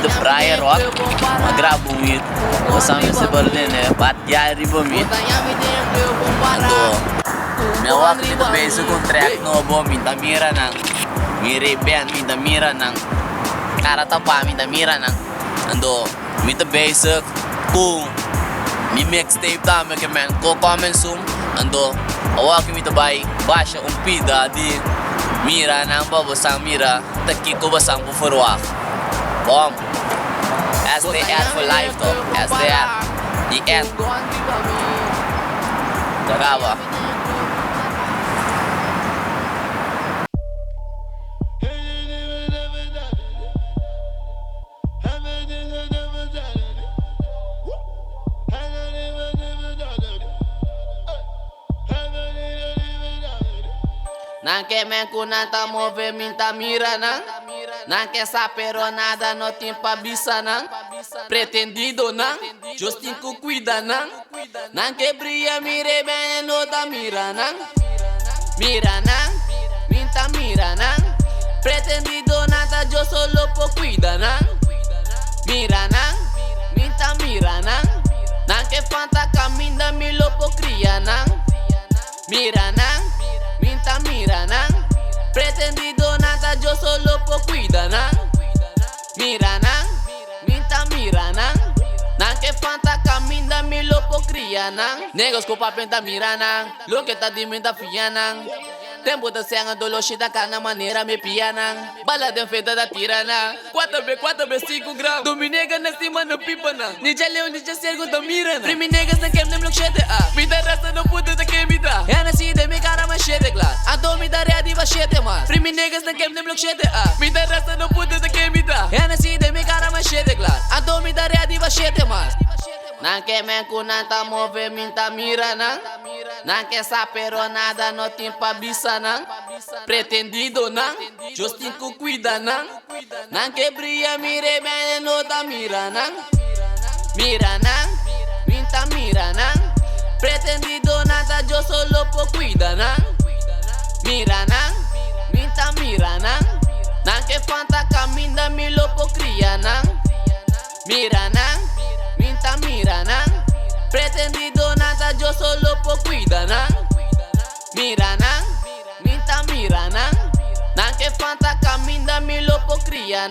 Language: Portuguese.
de praia rock, uma grabo mit, usamos esse Berlin, batear riba mit. Ando, meu walk mit basic com track no bom, minta mira nang, mire band, minta mira nang, cara tapa, minta mira nang. Ando, minta basic, boom, mi mixtape também que man, co comensum, ando, walk mit bay, baixa pida di. Mira nang babasang mira, taki ko basang pufurwak. Bom, SDR for life to, SDR, the end. Jagawa. Não quer me kunanta movimenta mira não quer saber nada no tempo abissa pretendido Justin ku cuida não quer brilha mire bem no da mira minta mira pretendido nada yo solo po cuida mira minta mira não quer fanta caminda mi lo po cria mira minta mira pretendido nada yo solo po cuida mira minta mira que fanta caminda mi lo po cria negos ko papenta mira lo que ta di minta fia tempo da senga do lo shita kana maneira me pia bala de feita da tirana 4B 5 graus do minega na cima no pipa ni já leu ni já sergo da mira primi negas na kem nem block shete me da rasta no puta da kem me da é na cidade me cara mais shete class ando me da readi ba shete mas primi negas na kem nem block shete me da rasta no puta da kem me da é na cidade me cara mais shete class ando me da readi ba shete mas não quer me kunanta movimenta mira não quer saber nada no tempo abissa pretendido Justin ku cuida não quer brilha mire bem no da mira minta mira pretendido nada yo solo po cuida mira minta mira não quer fanta caminda mi lo po cria mira minta mira pretendido nada yo solo po cuida mira minta mira que fanta caminda mi lo po cria